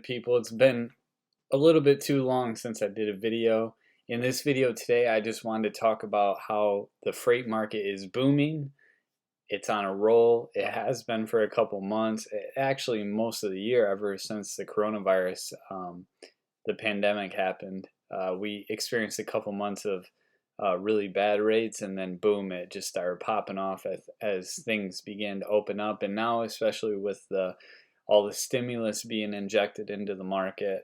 people? It's been a little bit too long since I did a video. In this video today, I just wanted to talk about how the freight market is booming. It's on a roll. It has been for a couple months, actually most of the year, ever since the coronavirus, the pandemic happened. We experienced a couple months of really bad rates, and then boom, it just started popping off as things began to open up. And now, especially with all the stimulus being injected into the market,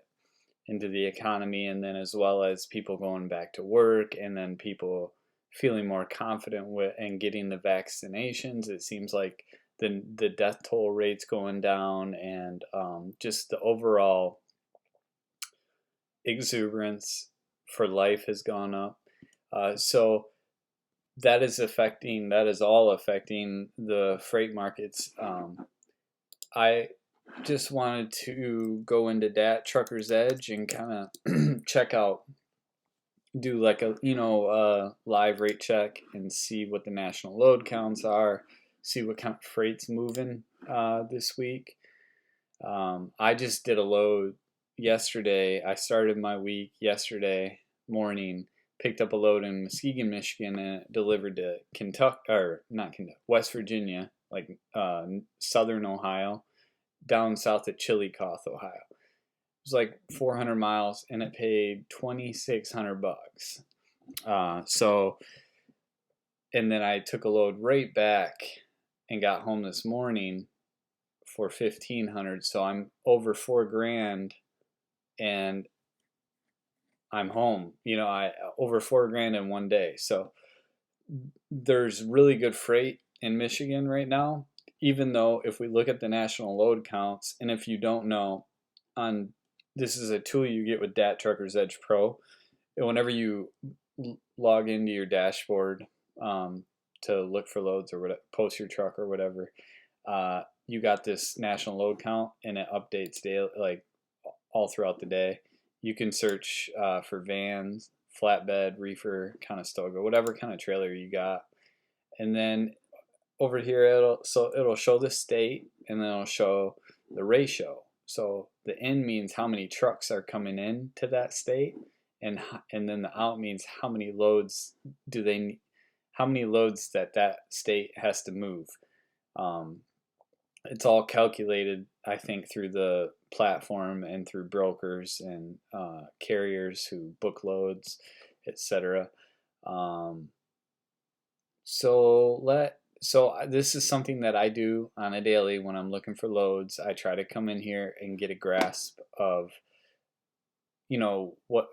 into the economy, and then as well as people going back to work, and then people feeling more confident with and getting the vaccinations, it seems like the death toll rate's going down, and just the overall exuberance for life has gone up. So that is all affecting the freight markets. I just wanted to go into DAT Trucker's Edge and kind of check out, do like a live rate check and see what the national load counts are, see what kind of freight's moving this week. I just did a load yesterday. I started my week yesterday morning, picked up a load in Muskegon, Michigan, and it delivered to Kentucky, or not Kentucky, West Virginia, like southern Ohio, down south of Chillicothe, Ohio. It was like 400 miles, and it paid $2,600. And then I took a load right back and got home this morning for $1,500. So I'm over $4,000, and I'm home. I over $4,000 in one day. So there's really good freight in Michigan right now, even though if we look at the national load counts, and if you don't know, this is a tool you get with DAT Trucker's Edge Pro. And whenever you log into your dashboard to look for loads or whatever, post your truck or whatever, you got this national load count, and it updates daily, like all throughout the day. You can search for vans, flatbed, reefer, Conestoga, whatever kind of trailer you got. And then over here, it'll show the state, and then it'll show the ratio. So the in means how many trucks are coming in to that state, and then the out means how many loads that state has to move. It's all calculated, I think, through the platform and through brokers and carriers who book loads, etc. So this is something that I do on a daily when I'm looking for loads. I try to come in here and get a grasp of, what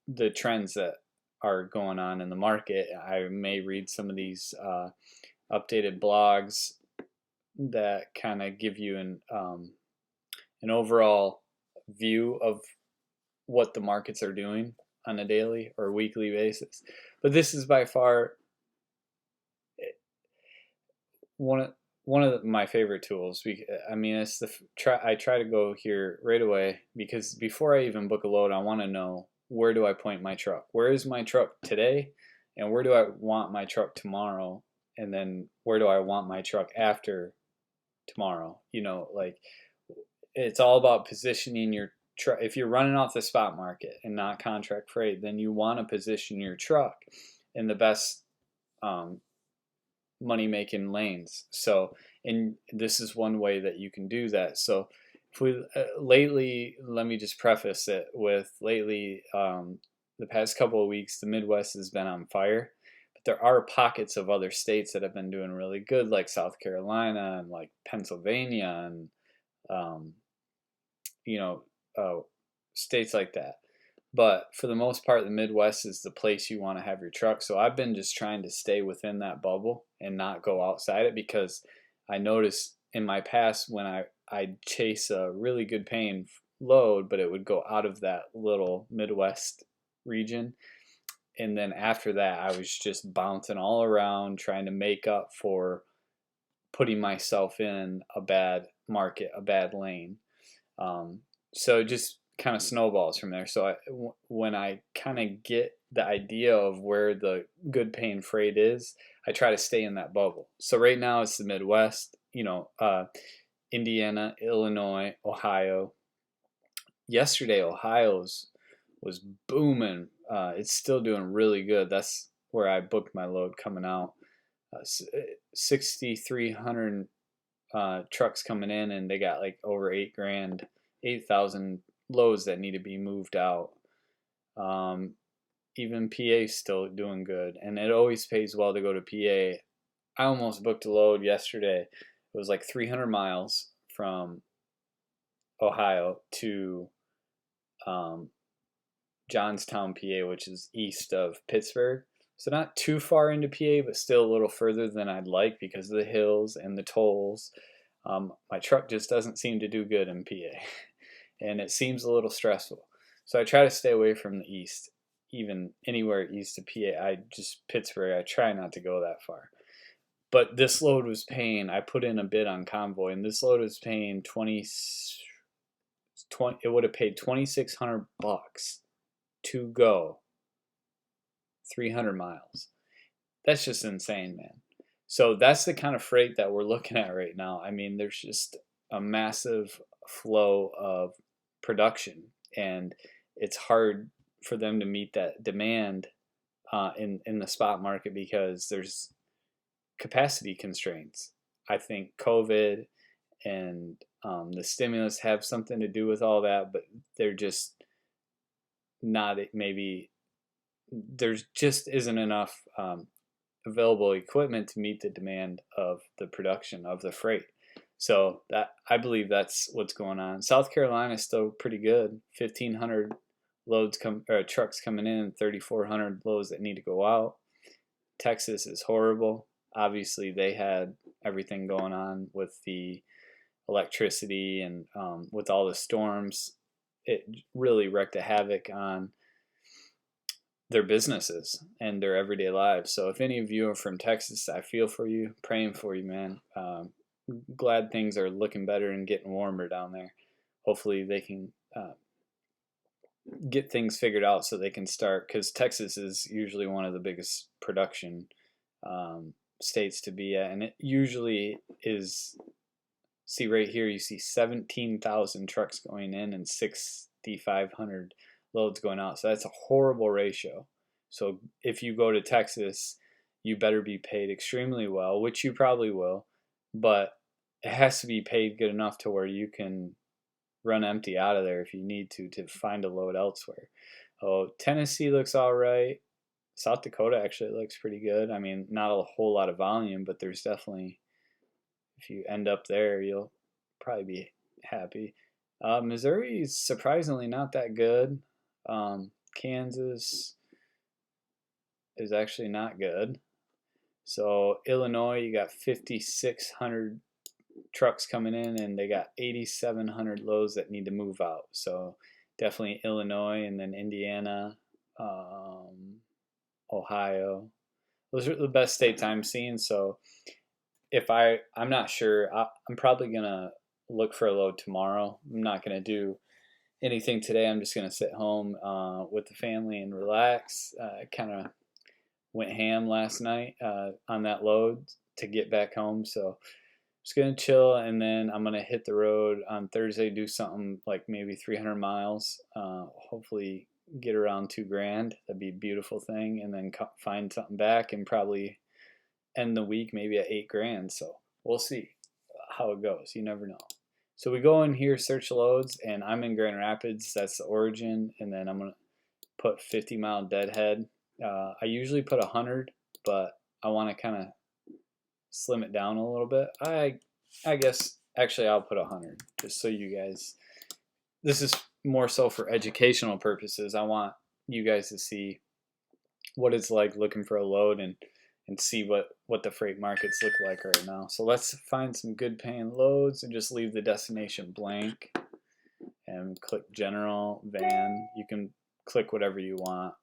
the trends that are going on in the market. I may read some of these updated blogs that kind of give you an overall view of what the markets are doing on a daily or weekly basis. But this is by far one of my favorite tools. I try to go here right away, because before I even book a load, I want to know, where do I point my truck? Where is my truck today, and where do I want my truck tomorrow, and then where do I want my truck after tomorrow? It's all about positioning your truck. If you're running off the spot market and not contract freight, then you want to position your truck in the best money-making lanes. So, and this is one way that you can do that. So if we lately, let me just preface it with lately, the past couple of weeks, the Midwest has been on fire. But there are pockets of other states that have been doing really good, like South Carolina and like Pennsylvania, and states like that. But for the most part, the Midwest is the place you want to have your truck. So I've been just trying to stay within that bubble and not go outside it, because I noticed in my past when I'd chase a really good paying load, but it would go out of that little Midwest region. And then after that, I was just bouncing all around trying to make up for putting myself in a bad market, a bad lane. So just kind of snowballs from there. So when I kind of get the idea of where the good paying freight is, I try to stay in that bubble. So right now it's the Midwest, Indiana, Illinois, Ohio, yesterday Ohio was booming. It's still doing really good. That's where I booked my load coming out. 6,300 trucks coming in, and they got like over 8,000 loads that need to be moved out. Even PA's still doing good, and it always pays well to go to PA. I almost booked a load yesterday. It was like 300 miles from Ohio to Johnstown, PA, which is east of Pittsburgh. So not too far into PA, but still a little further than I'd like because of the hills and the tolls. My truck just doesn't seem to do good in PA, and it seems a little stressful. So I try to stay away from the east, even anywhere east of PA. Pittsburgh, I try not to go that far. But this load was paying, I put in a bid on Convoy, and this load was paying 20 it would have paid $2,600 to go 300 miles. That's just insane, man. So that's the kind of freight that we're looking at right now. I mean, there's just a massive flow of production, and it's hard for them to meet that demand in the spot market because there's capacity constraints. I think COVID and the stimulus have something to do with all that, but they're just not, maybe there just isn't enough available equipment to meet the demand of the production of the freight. So that, I believe that's what's going on. South Carolina is still pretty good. 1,500 trucks coming in, 3,400 loads that need to go out. Texas is horrible. Obviously, they had everything going on with the electricity and with all the storms. It really wreaked a havoc on their businesses and their everyday lives. So if any of you are from Texas, I feel for you, praying for you, man. Glad things are looking better and getting warmer down there. Hopefully they can get things figured out so they can start, because Texas is usually one of the biggest production states to be at, and it usually is. See right here, you see 17,000 trucks going in and 6,500 loads going out. So that's a horrible ratio. So if you go to Texas, you better be paid extremely well, which you probably will, but it has to be paid good enough to where you can run empty out of there if you need to find a load elsewhere. Oh, Tennessee looks all right. South Dakota actually looks pretty good. I mean, not a whole lot of volume, but there's definitely, if you end up there, you'll probably be happy. Missouri is surprisingly not that good. Kansas is actually not good. So Illinois, you got 5,600 trucks coming in, and they got 8,700 loads that need to move out. So definitely Illinois, and then Indiana, Ohio. Those are the best states I'm seeing. So if I'm not sure, I'm probably gonna look for a load tomorrow. I'm not gonna do anything today. I'm just gonna sit home with the family and relax. Kind of went ham last night on that load to get back home, so just gonna chill, and then I'm gonna hit the road on Thursday, do something like maybe 300 miles. Hopefully get around $2,000. That'd be a beautiful thing, and then find something back and probably end the week maybe at $8,000. So we'll see how it goes. You never know. So we go in here, search loads, and I'm in Grand Rapids. That's the origin, and then I'm gonna put 50-mile deadhead. I usually put 100, but I want to kind of slim it down a little bit. I guess actually I'll put 100 just so you guys. This is more so for educational purposes. I want you guys to see what it's like looking for a load and see what the freight markets look like right now. So let's find some good paying loads and just leave the destination blank and click general van. You can click whatever you want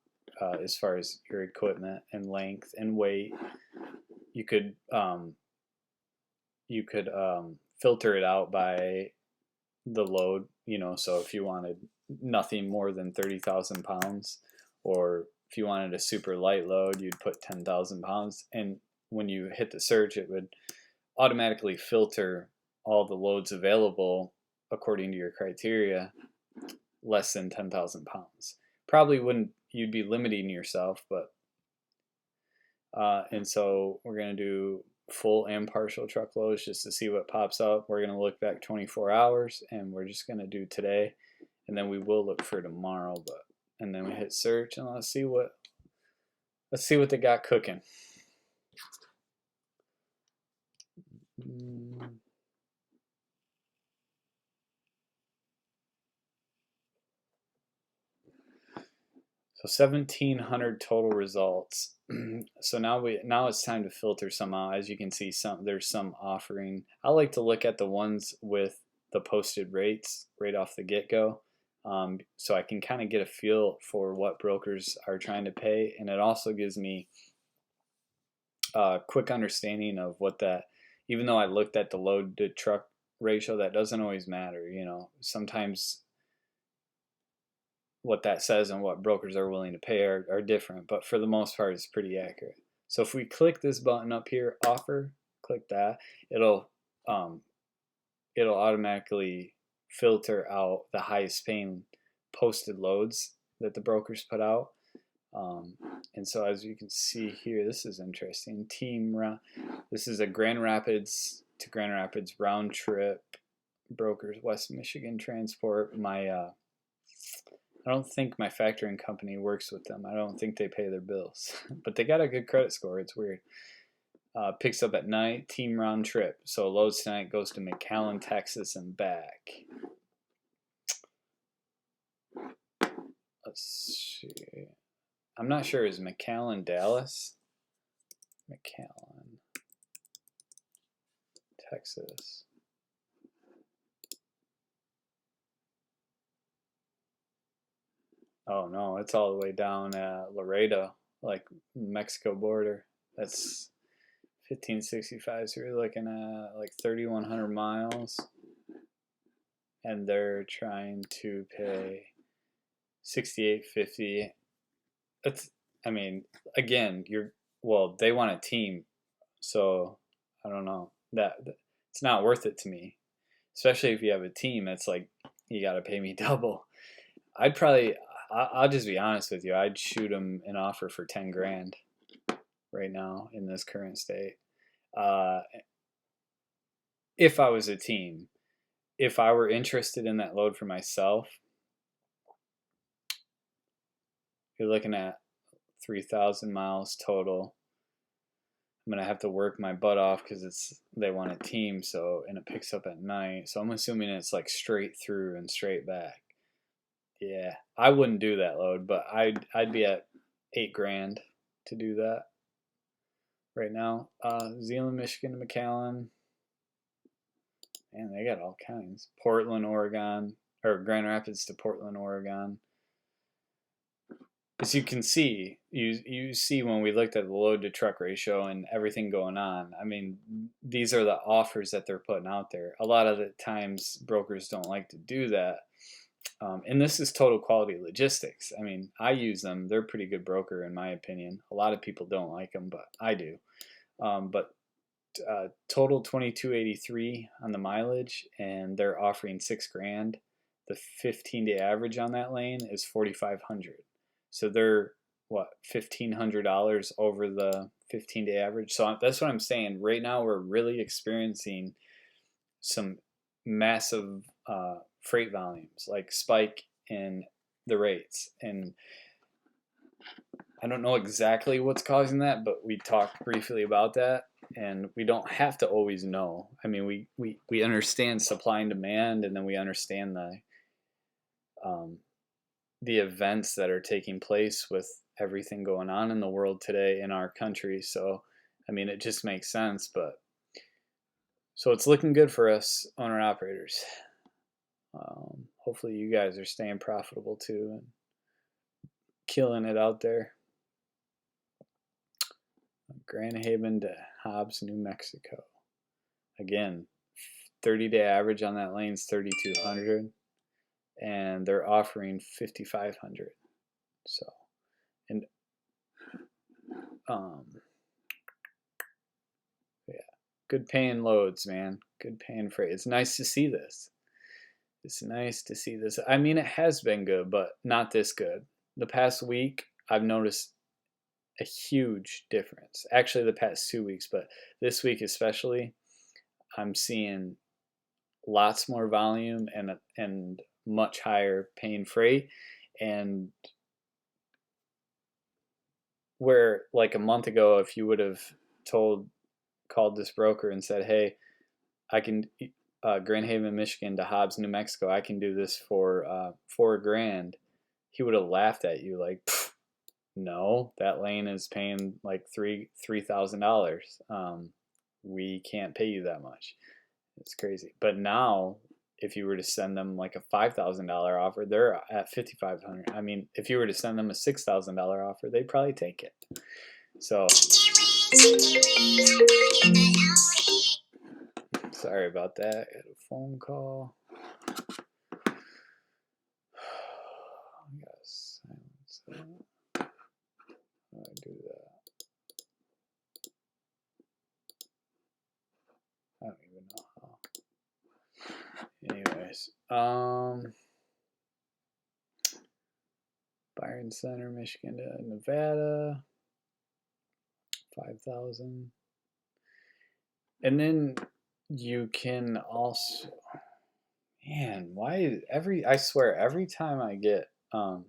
as far as your equipment and length and weight. You could filter it out by the load, so if you wanted nothing more than 30,000 pounds, or if you wanted a super light load, you'd put 10,000 pounds. And when you hit the search, it would automatically filter all the loads available according to your criteria, less than 10,000 pounds. Probably wouldn't, you'd be limiting yourself, but and so we're going to do full and partial truckloads just to see what pops up. We're going to look back 24 hours, and we're just going to do today, and then we will look for tomorrow. But and then we hit search, and let's see what they got cooking. So 1,700 total results. So now it's time to filter some out. As you can see, there's some offering. I like to look at the ones with the posted rates right off the get-go, so I can kind of get a feel for what brokers are trying to pay, and it also gives me a quick understanding of what that. Even though I looked at the load to truck ratio, that doesn't always matter. You know, sometimes what that says and what brokers are willing to pay are different, but for the most part it's pretty accurate. So if we click this button up here, offer, click that, it'll automatically filter out the highest paying posted loads that the brokers put out. And so as you can see here, this is interesting. This is a Grand Rapids to Grand Rapids round trip brokers, West Michigan Transport. I don't think my factoring company works with them. I don't think they pay their bills, but they got a good credit score. It's weird. Picks up at night, team round trip. So loads tonight, goes to McAllen, Texas, and back. Let's see. I'm not sure. Is McAllen Dallas? McAllen, Texas. Oh no, it's all the way down at Laredo, like Mexico border. That's 1565. So you're looking at like 3,100 miles, and they're trying to pay 68.50. That's, I mean, again, they want a team, so I don't know, that it's not worth it to me, especially if you have a team. It's like you got to pay me double. I'll just be honest with you. I'd shoot them an offer for 10 grand right now in this current state. If I was a team, if I were interested in that load for myself, you're looking at 3,000 miles total. I'm gonna have to work my butt off because they want a team. So, and it picks up at night. So I'm assuming it's like straight through and straight back. Yeah, I wouldn't do that load, but I'd be at 8 grand to do that right now. Zeeland, Michigan to McAllen. Man, they got all kinds. Portland, Oregon, or Grand Rapids to Portland, Oregon. As you can see, you see when we looked at the load to truck ratio and everything going on, I mean, these are the offers that they're putting out there. A lot of the times brokers don't like to do that. And this is Total Quality Logistics. I mean, I use them. They're a pretty good broker in my opinion. A lot of people don't like them, but I do. Total 2283 on the mileage, and they're offering 6 grand. The 15-day average on that lane is 4,500. So they're what, $1,500 over the 15-day average. So that's what I'm saying. Right now we're really experiencing some massive freight volumes, like spike in the rates, and I don't know exactly what's causing that, but we talked briefly about that, and we don't have to always know. I mean, we understand supply and demand, and then we understand the events that are taking place with everything going on in the world today in our country. So, I mean, it just makes sense. But so it's looking good for us owner operators. Hopefully you guys are staying profitable too and killing it out there. Grand Haven to Hobbs, New Mexico. Again, 30-day average on that lane is 3,200, and they're offering 5,500. So, and yeah, good paying loads, man. Good paying freight. It's nice to see this. It's nice to see this. I mean, it has been good, but not this good. The past week, I've noticed a huge difference. Actually, the past 2 weeks, but this week especially, I'm seeing lots more volume and much higher paying freight. And where like a month ago, if you would have called this broker and said, "Hey, I can Grand Haven, Michigan to Hobbs, New Mexico, I can do this for $4,000," he would have laughed at you like, "No, that lane is paying like $3,000. We can't pay you that much." It's crazy. But now, if you were to send them like a $5,000 offer, they're at $5,500. I mean, if you were to send them a $6,000 offer, they'd probably take it. So, sorry about that. I had a phone call. I gotta silence that. How do I do that? I don't even know how. Anyways, Byron Center, Michigan to Nevada, 5,000. And then you can also, man, why I swear every time I get I'm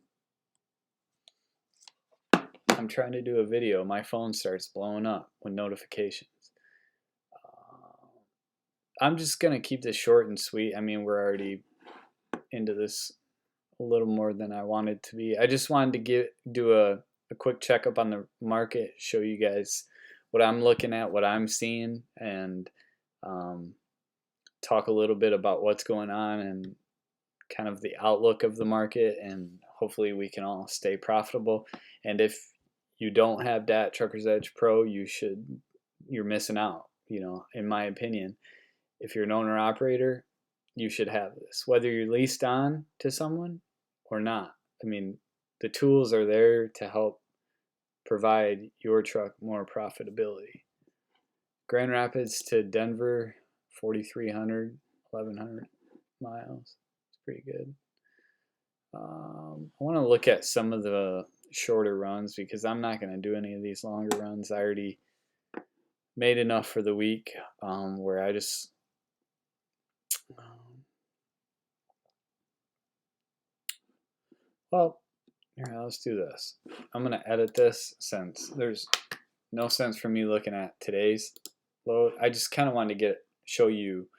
trying to do a video, my phone starts blowing up with notifications. I'm just gonna keep this short and sweet. I mean, we're already into this a little more than I wanted to be. I just wanted to do a quick checkup on the market, show you guys what I'm looking at, what I'm seeing, and talk a little bit about what's going on and kind of the outlook of the market, and hopefully we can all stay profitable. And if you don't have DAT Trucker's Edge Pro, you're missing out, in my opinion. If you're an owner operator, you should have this, whether you're leased on to someone or not. I mean, the tools are there to help provide your truck more profitability. Grand Rapids to Denver, 4,300, 1,100 miles. It's pretty good. I want to look at some of the shorter runs because I'm not going to do any of these longer runs. I already made enough for the week where I just well, here, let's do this. I'm going to edit this since there's no sense for me looking at today's load. I just kind of wanted to show you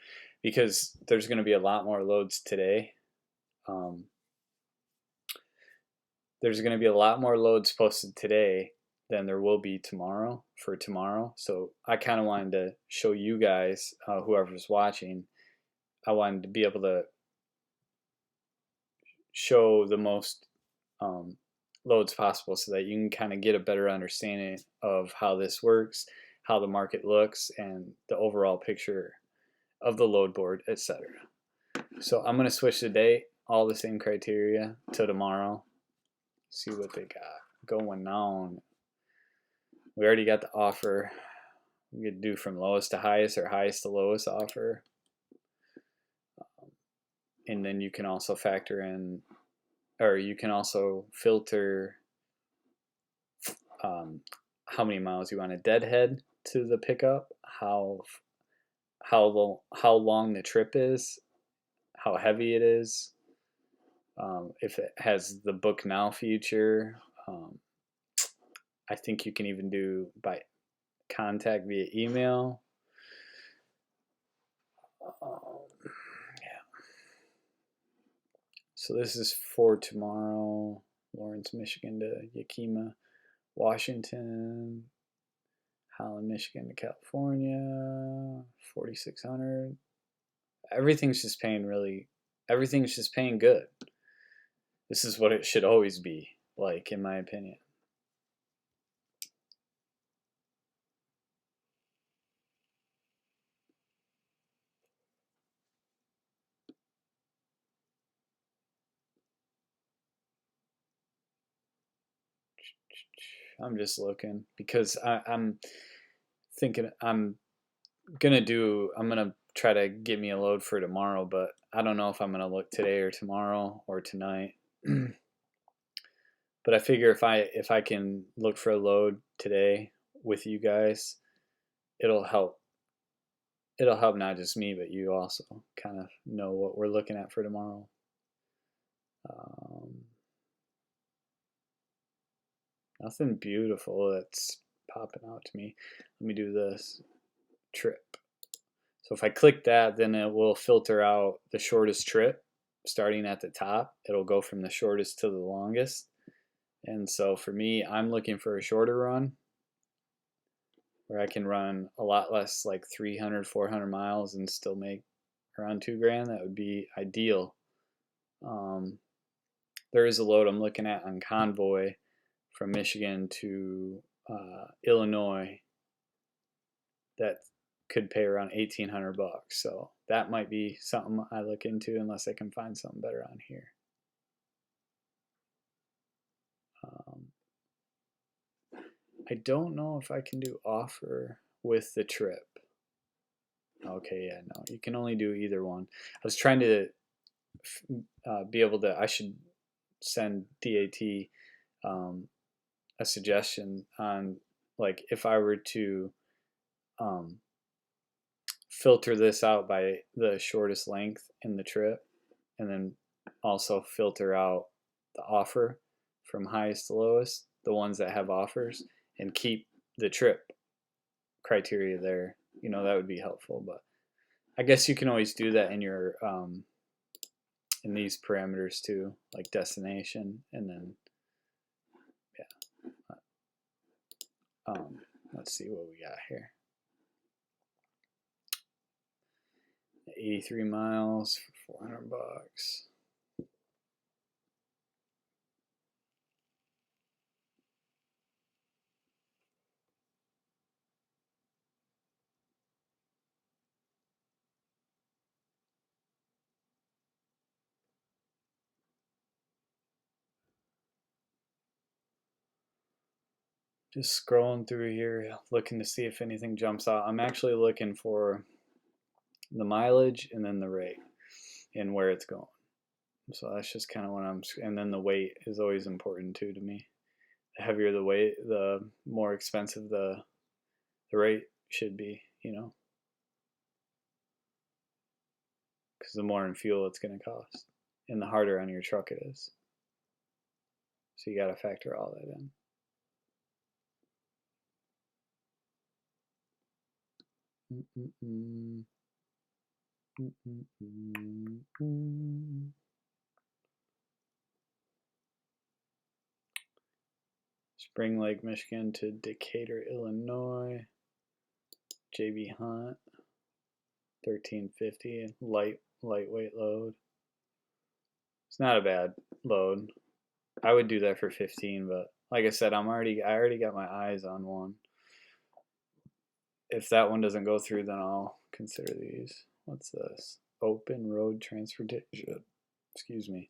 because there's going to be a lot more loads today. There's going to be a lot more loads posted today than there will be tomorrow for tomorrow. So I kind of wanted to show you guys, whoever's watching, I wanted to be able to show the most loads possible so that you can kind of get a better understanding of how this works, how the market looks, and the overall picture of the load board, etc. So I'm going to switch the date, all the same criteria, to tomorrow. See what they got going on. We already got the offer. We could do from lowest to highest or highest to lowest offer. And then you can also factor in, or you can also filter how many miles you want to deadhead to the pickup, how long the trip is, how heavy it is, if it has the book now feature. I think you can even do by contact via email. Yeah. So this is for tomorrow. Lawrence, Michigan to Yakima, Washington, Holland, Michigan to California, 4,600. Everything's just paying good. This is what it should always be like, in my opinion. I'm just looking because I'm thinking I'm gonna try to get me a load for tomorrow, but I don't know if I'm gonna look today or tomorrow or tonight. But I figure if I can look for a load today with you guys, it'll help. It'll help not just me, but you also kind of know what we're looking at for tomorrow. Nothing beautiful that's popping out to me. Let me do this trip. So if I click that, then it will filter out the shortest trip starting at the top. It'll go from the shortest to the longest. And so for me, I'm looking for a shorter run where I can run a lot less, like 300, 400 miles and still make around $2,000. That would be ideal. There is a load I'm looking at on Convoy from Michigan to Illinois that could pay around $1,800. So that might be something I look into unless I can find something better on here. I don't know if I can do offer with the trip. Okay, yeah, no, you can only do either one. I was trying to be able to, I should send DAT a suggestion on, like, if I were to filter this out by the shortest length in the trip, and then also filter out the offer from highest to lowest, the ones that have offers, and keep the trip criteria there. You know, that would be helpful. But I guess you can always do that in your in these parameters too, like destination, and then yeah. Let's see what we got here. 83 miles for $400. Just scrolling through here, looking to see if anything jumps out. I'm actually looking for the mileage and then the rate and where it's going. So that's just kind of what I'm, and then the weight is always important too to me. The heavier the weight, the more expensive the rate should be, you know, because the more in fuel it's going to cost and the harder on your truck it is. So you got to factor all that in. Spring Lake, Michigan to Decatur, Illinois. JB Hunt, 1350, lightweight load. It's not a bad load. I would do that for 15, but like I said, I already got my eyes on one. If that one doesn't go through, then I'll consider these. What's this? Open road transportation. Excuse me.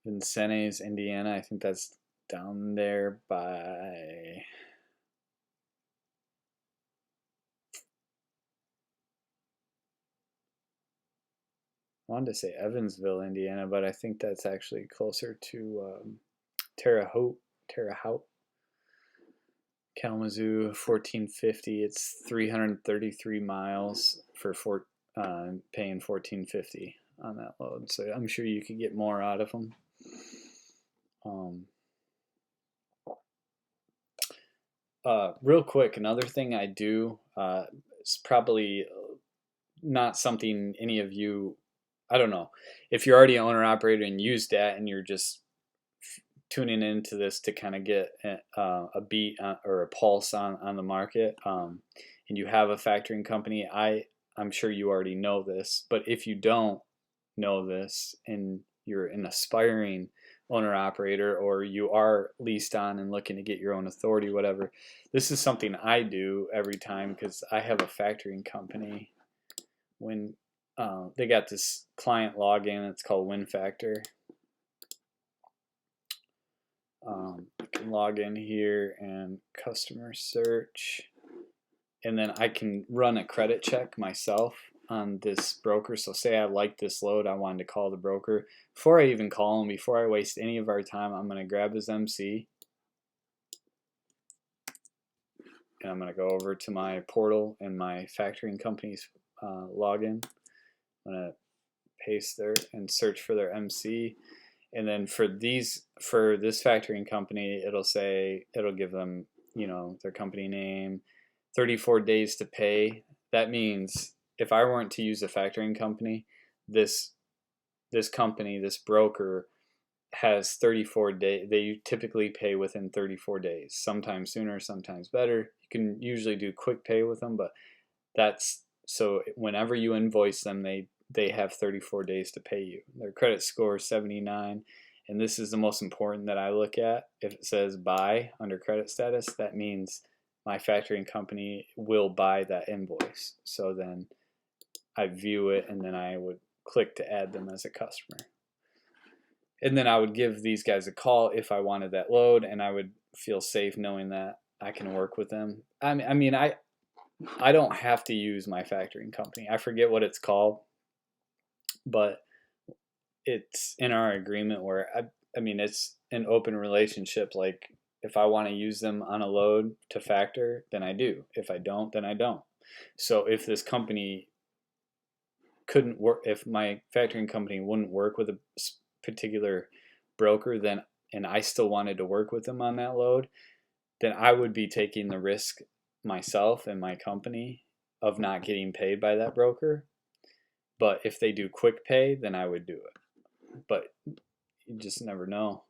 Vincennes, Indiana. I think that's down there by I wanted to say Evansville, Indiana, but I think that's actually closer to Terre Haute. Kalamazoo, 1450. It's 333 miles for paying 1450 on that load. So I'm sure you could get more out of them. Real quick, another thing I do, it's probably not something any of you, I don't know, if you're already an owner operator and use DAT and you're just tuning into this to kind of get a beat or a pulse on the market, and you have a factoring company, I'm sure you already know this, but if you don't know this and you're an aspiring owner operator, or you are leased on and looking to get your own authority, whatever, this is something I do every time because I have a factoring company. When they got this client login, it's called WinFactor. You can log in here and customer search, and then I can run a credit check myself on this broker. So say I like this load, I wanted to call the broker. Before I even call him, before I waste any of our time, I'm going to grab his MC. And I'm going to go over to my portal and my factoring company's login. I'm going to paste there and search for their MC. And then for this factoring company, it'll give them, their company name, 34 days to pay. That means if I weren't to use a factoring company, this company, this broker, has 34 days. They typically pay within 34 days, sometimes sooner, sometimes better. You can usually do quick pay with them, but that's so whenever you invoice them, they have 34 days to pay you. Their credit score is 79, and this is the most important that I look at. If it says buy under credit status, that means my factoring company will buy that invoice. So then I view it, and then I would click to add them as a customer. And then I would give these guys a call if I wanted that load, and I would feel safe knowing that I can work with them. I mean, I don't have to use my factoring company. I forget what it's called, but it's in our agreement where I mean, it's an open relationship. Like if I want to use them on a load to factor, then I do. If I don't, then I don't. So if this company couldn't work, if my factoring company wouldn't work with a particular broker, then and I still wanted to work with them on that load, then I would be taking the risk myself and my company of not getting paid by that broker. But if they do quick pay, then I would do it. But you just never know.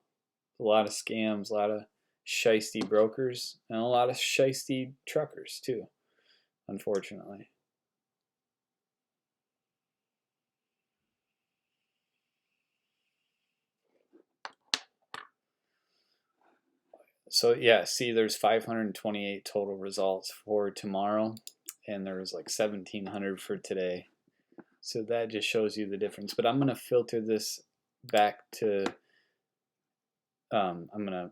A lot of scams, a lot of shisty brokers, and a lot of shisty truckers too, unfortunately. So yeah, see, there's 528 total results for tomorrow, and there was like 1,700 for today. So that just shows you the difference. But I'm gonna filter this back to. I'm gonna,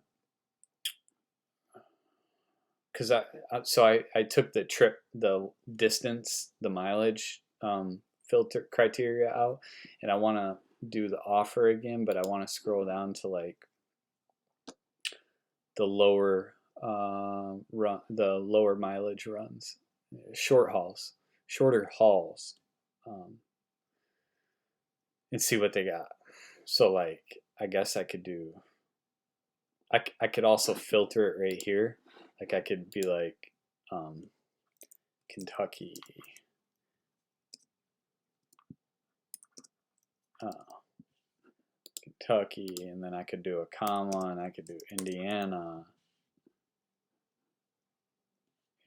because I took the trip, the distance, the mileage filter criteria out, and I want to do the offer again, but I want to scroll down to like the lower the lower mileage runs, shorter hauls, and see what they got. So like, I guess I could do. I could also filter it right here. Like I could be like, Kentucky. Kentucky, and then I could do a comma, and I could do Indiana.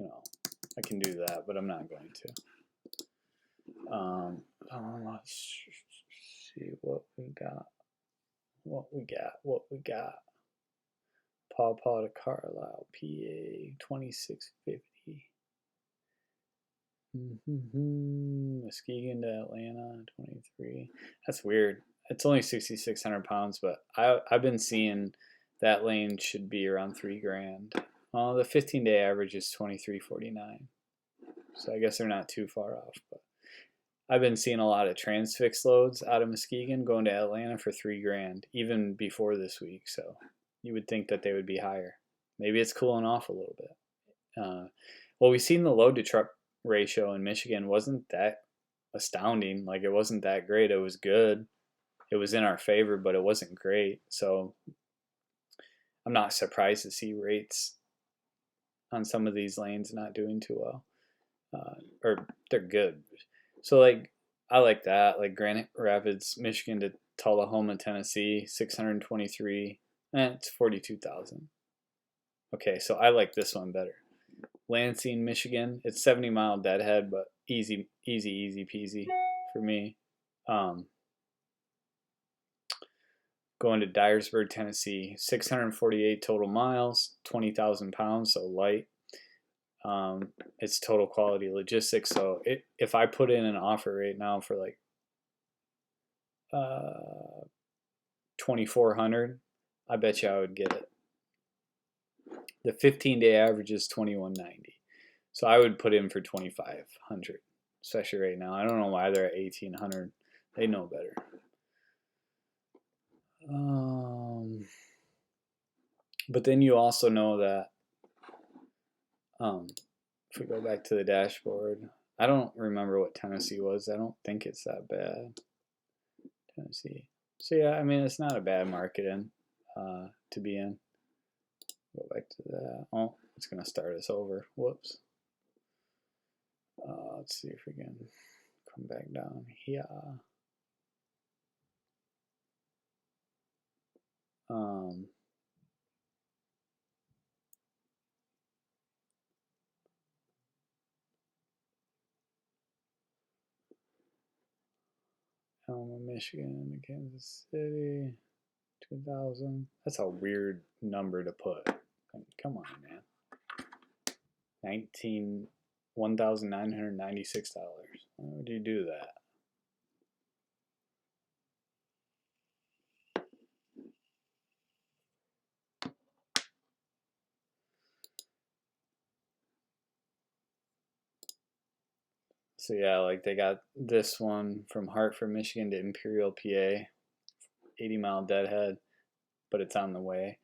I can do that, but I'm not going to. Let's see what we got. What we got. Paw Paw to Carlisle, PA, 2650. Muskegon to Atlanta, 23. That's weird. It's only 6,600 pounds, but I've been seeing that lane should be around $3,000. Well, the 15-day average is 2349, so I guess they're not too far off. But I've been seeing a lot of transfix loads out of Muskegon going to Atlanta for $3,000, even before this week. So you would think that they would be higher. Maybe it's cooling off a little bit. Well, we've seen the load to truck ratio in Michigan wasn't that astounding. Like it wasn't that great. It was good. It was in our favor, but it wasn't great. So I'm not surprised to see rates on some of these lanes not doing too well, or they're good. So like I like that, like Granite Rapids, Michigan to Tullahoma, Tennessee, 623, it's 42,000. Okay, so I like this one better. Lansing, Michigan, it's 70-mile deadhead, but easy peasy for me. Going to Dyersburg, Tennessee, 648 total miles, 20,000 pounds, so light. It's total quality logistics. So if I put in an offer right now for like 2,400, I bet you I would get it. The 15-day average is 2190. So I would put in for 2,500, especially right now. I don't know why they're at 1,800. They know better. But then you also know that if we go back to the dashboard, I don't remember what Tennessee was. I don't think it's that bad. Tennessee. So yeah, I mean, it's not a bad market to be in. Go back to that. Oh, it's going to start us over. Whoops. Let's see if we can come back down here. Alma, Michigan, Kansas City, 2,000. That's a weird number to put. Come on, man. $1,996. Why would you do that? So yeah, like they got this one from Hartford, Michigan to Imperial, PA, 80-mile deadhead, but it's on the way.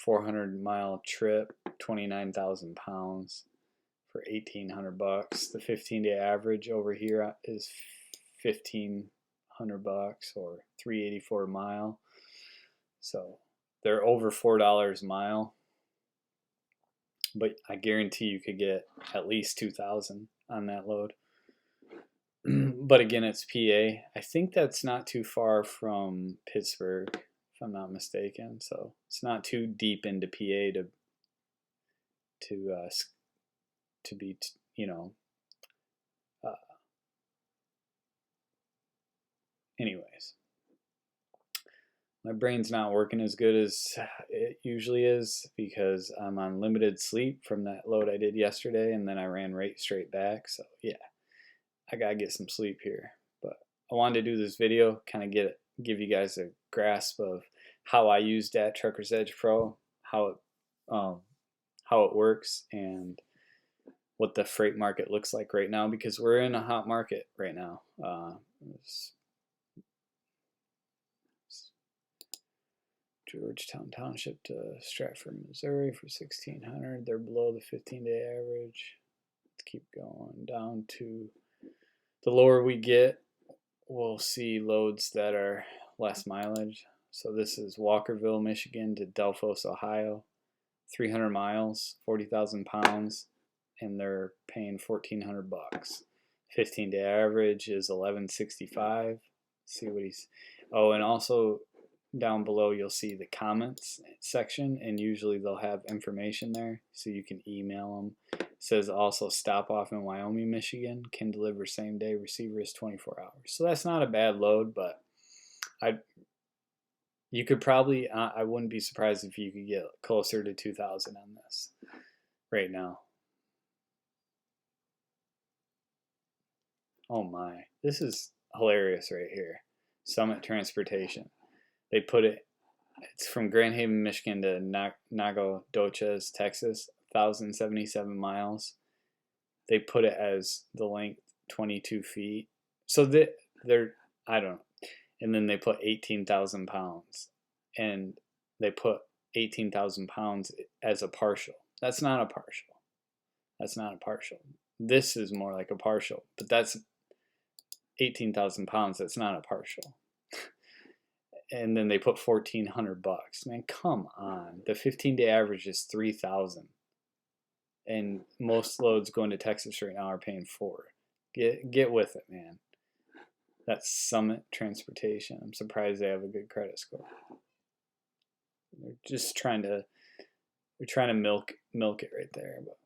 400-mile trip, 29,000 pounds for 1,800 bucks. The 15-day average over here is 1,500 bucks or 384 a mile. So they're over $4 a mile, but I guarantee you could get at least 2,000 on that load. But again, it's PA. I think that's not too far from Pittsburgh, if I'm not mistaken. So it's not too deep into PA to be, you know. Anyways, my brain's not working as good as it usually is because I'm on limited sleep from that load I did yesterday, and then I ran right straight back. So yeah, I gotta get some sleep here. But I wanted to do this video, kind of give you guys a grasp of how I use DAT Trucker's Edge Pro, how it works, and what the freight market looks like right now, because we're in a hot market right now. Georgetown Township to Stratford, Missouri for 1,600. They're below the 15-day average. Let's keep going down to the lower we get, we'll see loads that are less mileage. So this is Walkerville, Michigan to Delphos, Ohio, 300 miles, 40,000 pounds, and they're paying 1,400 bucks. 15-day average is 1165. See what he's. Oh, and also down below you'll see the comments section, and usually they'll have information there, so you can email them. It says also stop off in Wyoming, Michigan, can deliver same day, receiver is 24 hours. So that's not a bad load, but you could probably, I wouldn't be surprised if you could get closer to 2,000 on this right now. Oh my, this is hilarious right here. Summit Transportation. They put it's from Grand Haven, Michigan to Nacogdoches, Texas, 1,077 miles. They put it as the length 22 feet. So they're, I don't know. And then they put 18,000 pounds. And they put 18,000 pounds as a partial. That's not a partial. That's not a partial. This is more like a partial. But that's 18,000 pounds. That's not a partial. And then they put 1,400 bucks. Man, come on. The 15-day average is 3,000. And most loads going to Texas right now are paying $4. Get with it, man. That's Summit Transportation. I'm surprised they have a good credit score. They're just trying to milk it right there. But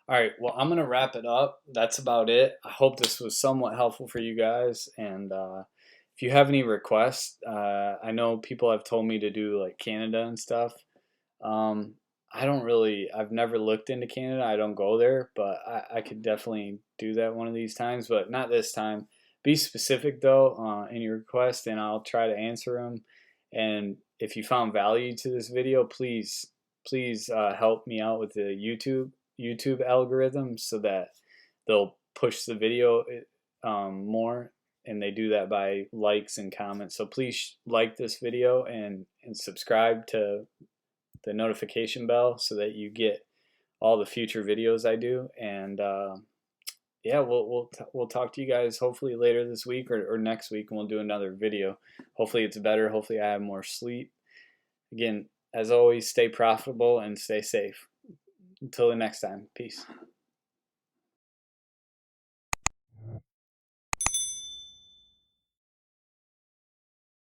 all right, well, I'm gonna wrap it up. That's about it. I hope this was somewhat helpful for you guys, and if you have any requests, I know people have told me to do like Canada and stuff. I've never looked into Canada. I don't go there, but I could definitely do that one of these times, but not this time. Be specific though in your request, and I'll try to answer them. And if you found value to this video, please please help me out with the YouTube algorithm so that they'll push the video more, and they do that by likes and comments. So please like this video and subscribe to the notification bell so that you get all the future videos I do. And yeah, we'll talk to you guys hopefully later this week or next week, and we'll do another video. Hopefully it's better. Hopefully I have more sleep. Again, as always, stay profitable and stay safe. Until the next time, peace.